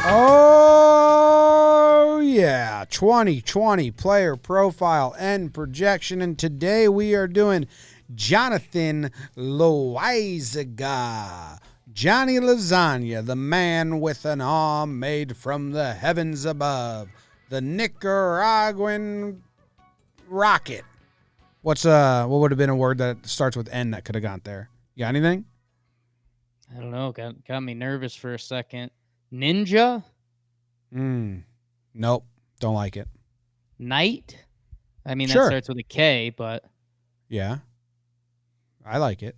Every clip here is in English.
Oh, yeah. 2020 player profile and projection. And today we are doing Jonathan Loa. Johnny Lasagna, the man with an arm made from the heavens above. The Nicaraguan rocket. What would have been a word that starts with N that could have gone there? You got anything? I don't know. Got me nervous for a second. Ninja? Nope. Don't like it. Knight? I mean, Sure. that starts with a K, but... Yeah. I like it.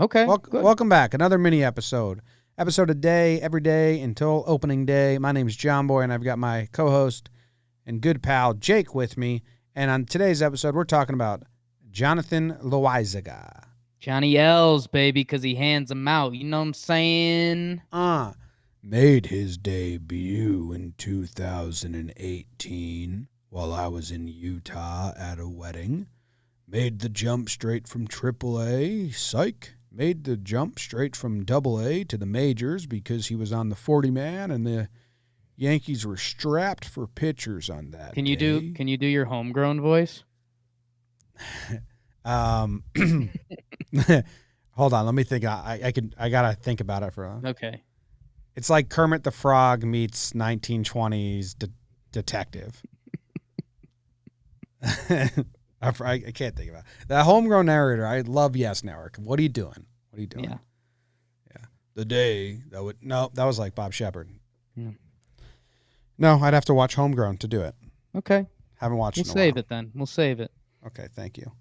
Okay, Welcome back. Another mini episode. Episode a day, every day until opening day. My name is JOMBOY, and I've got my co-host and good pal Jake with me. And on today's episode, we're talking about Jonathan Loa. Johnny L's, baby, because he hands them out. You know what I'm saying? Made his debut in 2018 while I was in Utah at a wedding. Made the jump straight from AAA. Psych. Made the jump straight from AA to the majors because he was on the 40-man and the Yankees were strapped for pitchers on that Can day. you do your homegrown voice? Hold on, let me think. I gotta think about it for a Okay. It's like Kermit the Frog meets 1920s detective. I can't think about it. That homegrown narrator. I love Yes Network. What are you doing? Yeah. The day that was like Bob Shepard. Yeah. No, I'd have to watch Homegrown to do it. Okay. Haven't watched. We'll save it then. We'll save it. Okay, thank you,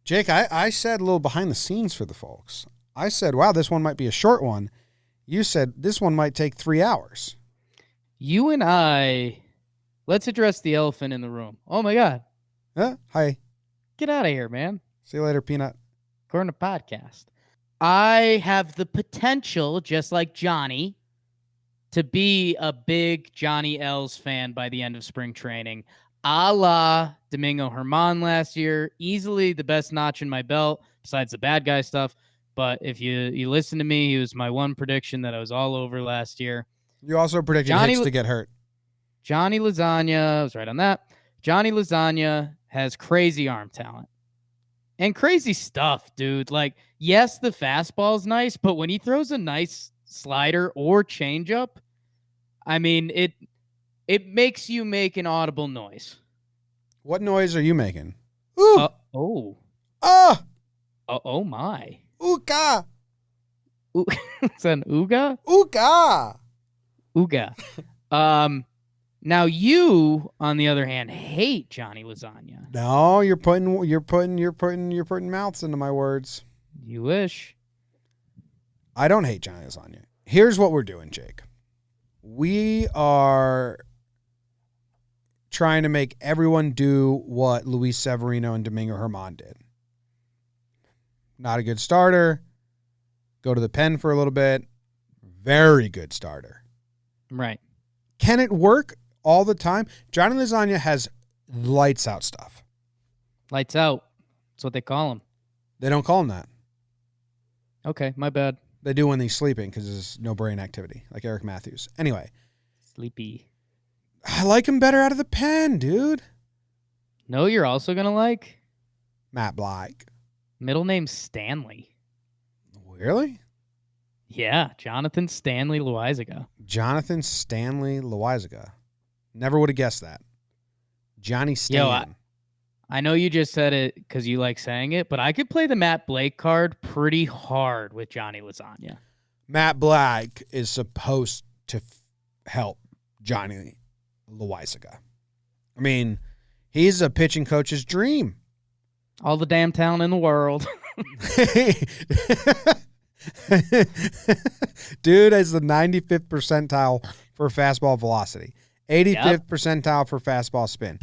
Jake. I said a little behind the scenes for the folks. I said, wow, this one might be a short one. You said this one might take 3 hours. You and I, let's address the elephant in the room. Oh, my God. Hi. Get out of here, man. See you later, Peanut. According to podcast. I have the potential, just like Johnny, to be a big Johnny L's fan by the end of spring training. A la Domingo Germán last year. Easily the best notch in my belt, besides the bad guy stuff. But if you listen to me, he was my one prediction that I was all over last year. You also predicted Hicks to get hurt. Johnny Lasagna, I was right on that. Johnny Lasagna has crazy arm talent. And crazy stuff, dude. Like, yes, the fastball's nice, but when he throws a nice slider or changeup, I mean, it makes you make an audible noise. What noise are you making? Ooh. Oh. Ah. Oh my. Ooga. Is that an ooga? Ooga. Ooga. Now you, on the other hand, hate Johnny Lasagna. No, you're putting mouths into my words. You wish. I don't hate Johnny Lasagna. Here's what we're doing, Jake. We are trying to make everyone do what Luis Severino and Domingo Germán did. Not a good starter. Go to the pen for a little bit. Very good starter. Right. Can it work all the time? Johnny Lasagna has lights out stuff. Lights out. That's what they call him. They don't call him that. Okay, my bad. They do when he's sleeping because there's no brain activity, like Eric Matthews. Anyway. Sleepy. I like him better out of the pen, dude. No, you're also going to like? Matt Black. Middle name Stanley. Really? Yeah, Jonathan Stanley Loizaga. Jonathan Stanley Loizaga. Never would have guessed that. Johnny Stan. Yo, I know you just said it because you like saying it, but I could play the Matt Blake card pretty hard with Johnny Lasagna. Matt Black is supposed to help Johnny Loizaga. I mean, he's a pitching coach's dream. All the damn talent in the world. Dude is the 95th percentile for fastball velocity, 85th percentile for fastball spin,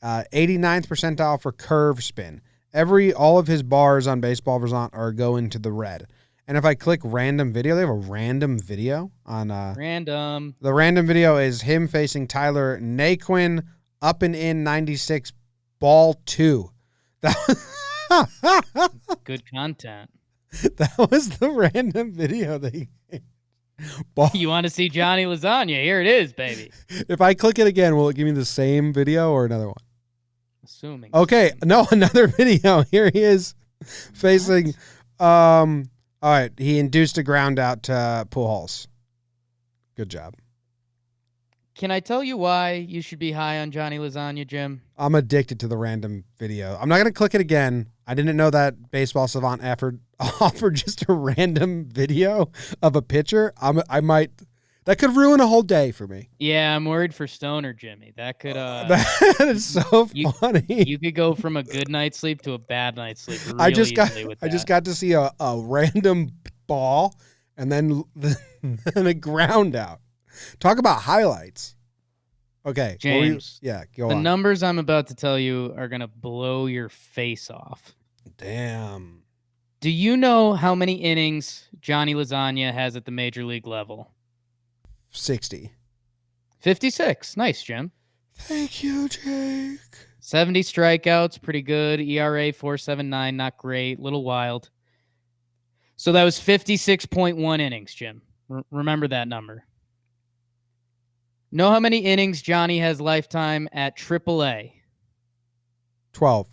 89th percentile for curve spin. All of his bars on Baseball Versant are going to the red. And if I click random video, they have a random video on random. The random video is him facing Tyler Naquin up and in 96 ball 2. Good content. That was the random video that he made. Ball. You want to see Johnny Lasagna? Here it is, baby. If I click it again, will it give me the same video or another one? Assuming. Okay, no, another video. Here he is facing. All right, he induced a ground out to Pujols. Good job. Can I tell you why you should be high on Johnny Lasagna, Jim? I'm addicted to the random video. I'm not going to click it again. I didn't know that Baseball Savant offered just a random video of a pitcher. That could ruin a whole day for me. Yeah, I'm worried for Stoner Jimmy. That could that is so funny. You could go from a good night's sleep to a bad night's sleep really I just easily. got to see a random ball and then a ground out. Talk about highlights. Okay, James. Go the on. numbers I'm about to tell you are going to blow your face off. Damn. Do you know how many innings Johnny Lasagna has at the major league level? 60. 56. Nice, Jim. Thank you, Jake. 70 strikeouts, pretty good. ERA 4.79, not great, little wild. So that was 56.1 innings, Jim. Remember that number. Know how many innings Johnny has lifetime at AAA? 12.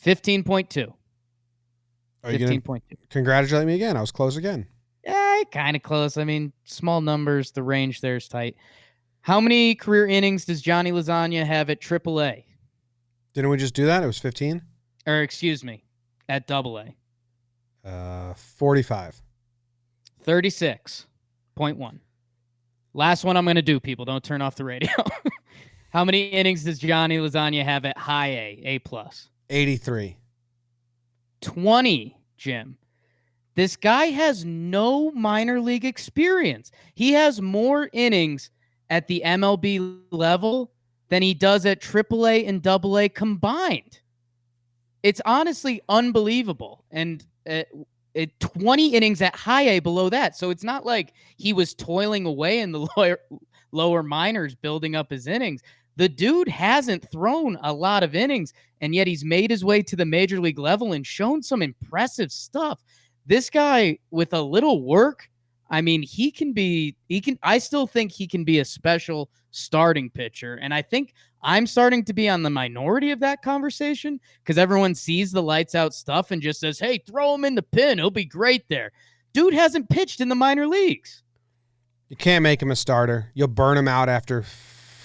15.2. Are you going to congratulate me again? I was close again. Yeah, kind of close. I mean, small numbers. The range there is tight. How many career innings does Johnny Lasagna have at AAA? Didn't we just do that? It was 15? Or, excuse me, at AA. 45. 36.1. Last one I'm going to do, people. Don't turn off the radio. How many innings does Johnny Lasagna have at high A+? 83. 20, Jim. This guy has no minor league experience. He has more innings at the MLB level than he does at AAA and AA combined. It's honestly unbelievable. And 20 innings at high A below that. So it's not like he was toiling away in the lower minors building up his innings. The dude hasn't thrown a lot of innings, and yet he's made his way to the major league level and shown some impressive stuff. This guy, with a little work, I mean, I still think he can be a special starting pitcher. And I think I'm starting to be on the minority of that conversation because everyone sees the lights out stuff and just says, hey, throw him in the pen. He'll be great there. Dude hasn't pitched in the minor leagues. You can't make him a starter. You'll burn him out after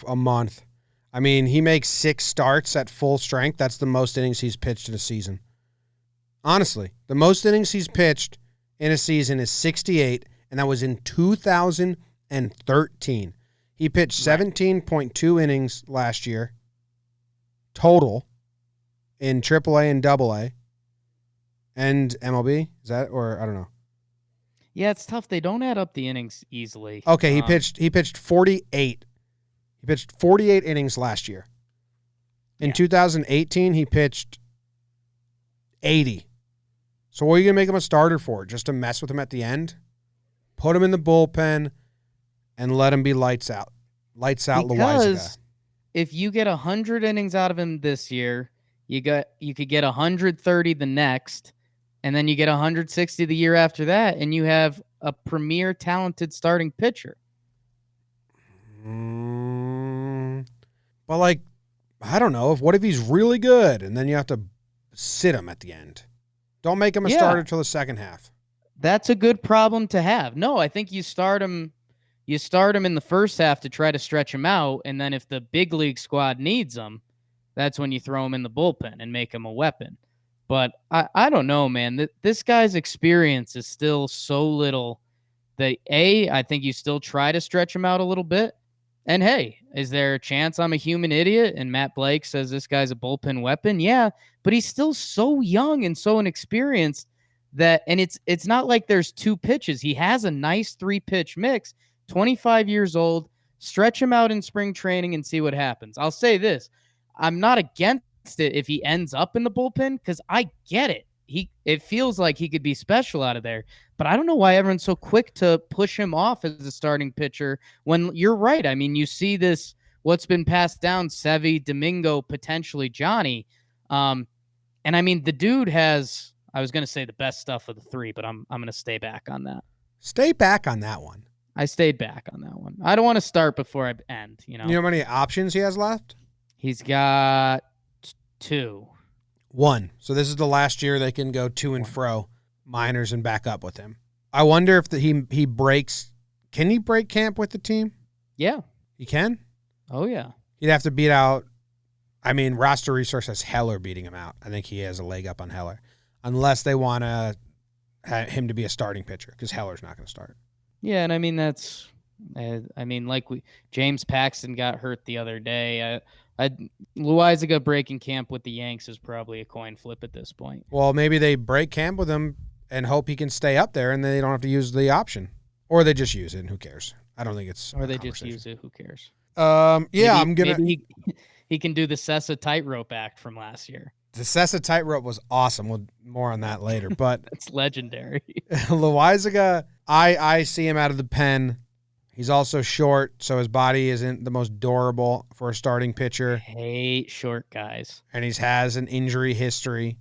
a month. I mean, he makes 6 starts at full strength. That's the most innings he's pitched in a season. Honestly, the most innings he's pitched in a season is 68, and that was in 2013. He pitched 17.2 innings last year total in AAA and AA and MLB. Is that, or I don't know. Yeah, it's tough. They don't add up the innings easily. Okay, he pitched 48. He pitched 48 innings last year. In 2018, he pitched 80. So what are you going to make him a starter for? Just to mess with him at the end? Put him in the bullpen and let him be lights out. Lights out Loizaga. If you get 100 innings out of him this year, you could get 130 the next, and then you get 160 the year after that, and you have a premier talented starting pitcher. But like, I don't know. What if he's really good and then you have to sit him at the end? Don't make him a starter till the second half. That's a good problem to have. No, I think you start him in the first half to try to stretch him out, and then if the big league squad needs him, that's when you throw him in the bullpen and make him a weapon. But I don't know, man. This guy's experience is still so little that I think you still try to stretch him out a little bit. And hey, is there a chance I'm a human idiot and Matt Blake says this guy's a bullpen weapon? Yeah, but he's still so young and so inexperienced that, and it's not like there's 2 pitches. He has a nice 3-pitch mix, 25 years old. Stretch him out in spring training and see what happens. I'll say this. I'm not against it if he ends up in the bullpen because I get it. It feels like he could be special out of there. But I don't know why everyone's so quick to push him off as a starting pitcher when you're right. I mean, you see this, what's been passed down, Sevy, Domingo, potentially Johnny. And I mean, the dude has, I was going to say the best stuff of the 3, but I'm going to stay back on that. Stay back on that one. I stayed back on that one. I don't want to start before I end. You know how many options he has left? He's got 2. 1. So this is the last year they can go to and fro minors and back up with him. I wonder if he breaks. Can he break camp with the team? Yeah. He can? Oh, yeah. He'd have to beat out. I mean, roster resource has Heller beating him out. I think he has a leg up on Heller. Unless they want to have him to be a starting pitcher because Heller's not going to start. Yeah, and I mean, James Paxton got hurt the other day. Loizaga breaking camp with the Yanks is probably a coin flip at this point. Well, maybe they break camp with him and hope he can stay up there, and then they don't have to use the option. Or they just use it, and who cares? I don't think it's. Or they just use it, who cares? Maybe he can do the Sessa tightrope act from last year. The Sessa tightrope was awesome. We'll more on that later, but it's legendary. Loizaga, I see him out of the pen. He's also short, so his body isn't the most durable for a starting pitcher. I hate short guys. And he has an injury history.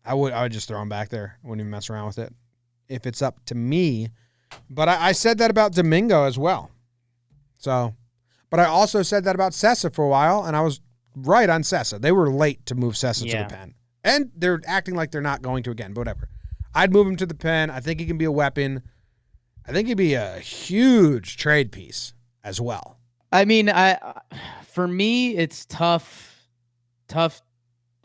I would just throw him back there. I wouldn't even mess around with it if it's up to me. But I said that about Domingo as well. So, but I also said that about Sessa for a while, and I was right on Sessa. They were late to move Sessa to the pen. And they're acting like they're not going to again, but whatever. I'd move him to the pen. I think he can be a weapon. I think he'd be a huge trade piece as well. I mean, for me, it's tough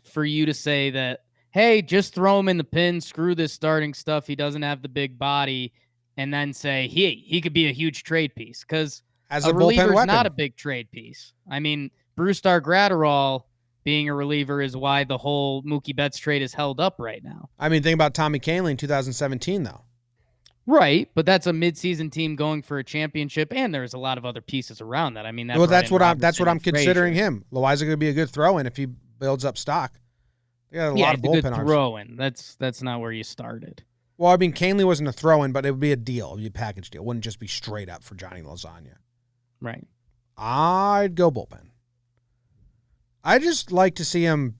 for you to say that, hey, just throw him in the pen, screw this starting stuff. He doesn't have the big body, and then say he could be a huge trade piece because as a reliever is not a big trade piece. I mean, Brusdar Graterol being a reliever is why the whole Mookie Betts trade is held up right now. I mean, think about Tommy Kahnle in 2017, though. Right, but that's a midseason team going for a championship, and there's a lot of other pieces around that. I mean, that's what I'm considering him. Loizaga could be a good throw-in if he builds up stock. They got a lot of bullpen arms. Throw-in. That's not where you started. Well, I mean, Kahnle wasn't a throw-in, but it would be a deal. It would be a package deal. It wouldn't just be straight up for Johnny Lasagna. Right. I'd go bullpen. I just like to see him.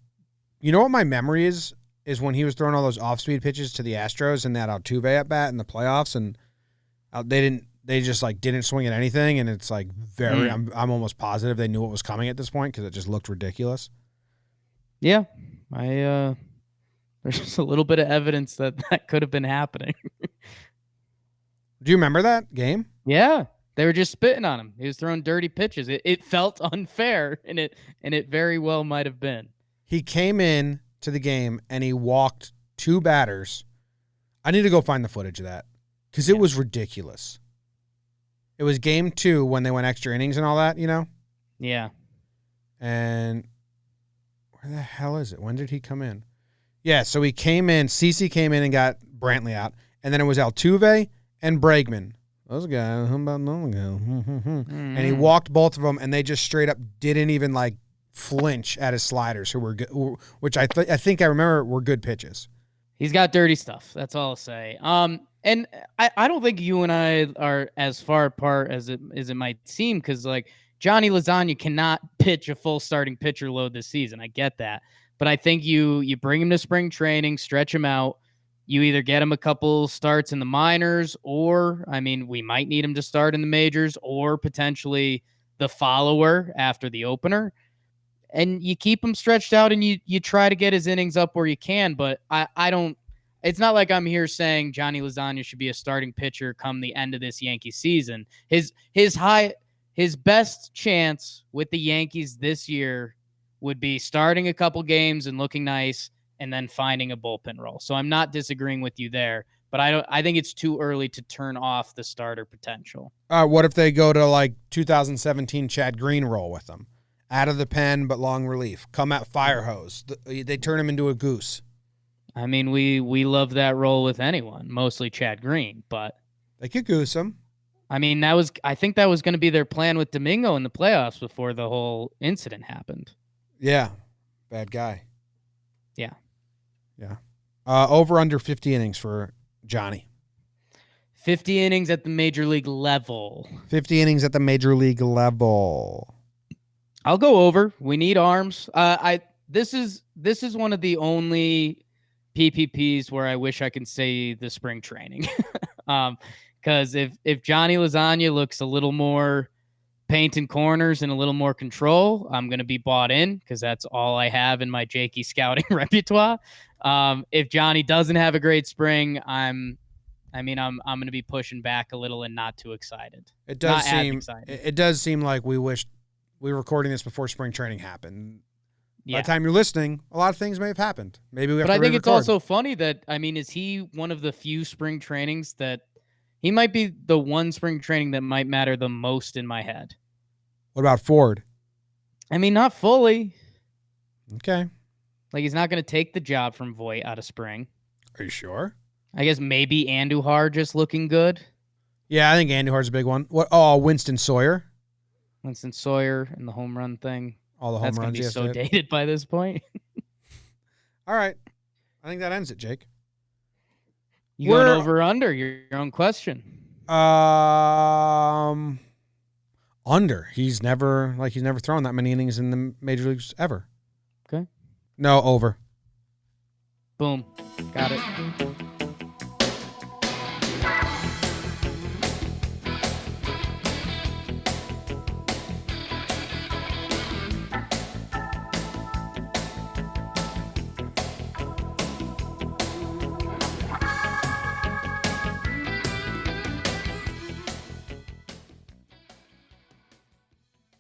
You know what my memory is when he was throwing all those off-speed pitches to the Astros in that Altuve at bat in the playoffs, and they just like didn't swing at anything, and it's like very. I'm almost positive they knew what was coming at this point because it just looked ridiculous. Yeah, there's just a little bit of evidence that could have been happening. Do you remember that game? Yeah. They were just spitting on him. He was throwing dirty pitches. It felt unfair, and it very well might have been. He came in to the game, and he walked 2 batters. I need to go find the footage of that because it was ridiculous. It was game 2 when they went extra innings and all that, you know? Yeah. And where the hell is it? When did he come in? Yeah, so he came in. CeCe came in and got Brantley out. And then it was Altuve and Bregman. Those guys, how about those guys? And he walked both of them, and they just straight up didn't even like flinch at his sliders, who were good, which I think I remember were good pitches. He's got dirty stuff. That's all I'll say. And I don't think you and I are as far apart as it might seem, because like Johnny Lasagna cannot pitch a full starting pitcher load this season. I get that, but I think you bring him to spring training, stretch him out. You either get him a couple starts in the minors, or, I mean, we might need him to start in the majors, or potentially the follower after the opener. And you keep him stretched out, and you try to get his innings up where you can. But I don't. It's not like I'm here saying Johnny Lasagna should be a starting pitcher come the end of this Yankee season. His best chance with the Yankees this year would be starting a couple games and looking nice, and then finding a bullpen role. So I'm not disagreeing with you there, but I think it's too early to turn off the starter potential. What if they go to like 2017 Chad Green role with them? Out of the pen, but long relief. Come at fire hose. They turn him into a goose. I mean, we love that role with anyone, mostly Chad Green, but they could goose him. I mean, I think that was going to be their plan with Domingo in the playoffs before the whole incident happened. Yeah. Bad guy. Yeah. Yeah. Over under 50 innings for Johnny. 50 innings at the major league level. 50 innings at the major league level. I'll go over. We need arms. This is one of the only PPPs where I wish I could say the spring training. Because if Johnny Lasagna looks a little more painting corners and a little more control, I'm going to be bought in because that's all I have in my Jakey scouting repertoire. If Johnny doesn't have a great spring, I'm going to be pushing back a little and not too excited. It does seem like we wish we were recording this before spring training happened. Yeah. By the time you're listening, a lot of things may have happened. Maybe we have But to I think it's re-record. also funny that, is he one of the few spring trainings that he might be the one spring training that might matter the most in my head? What about Ford? Not fully. Okay. Like, he's not going to take the job from Voit out of spring. Are you sure? I guess maybe Andujar just looking good. Yeah, I think Andujar's a big one. What? Oh, Winston Sawyer. Winston Sawyer and the home run thing. All the home That's runs. That's going to be so dated by this point. All right. I think that ends it, Jake. Going over or under? Your own question. Under. He's never thrown that many innings in the major leagues ever. Okay. No, over. Boom. Got it.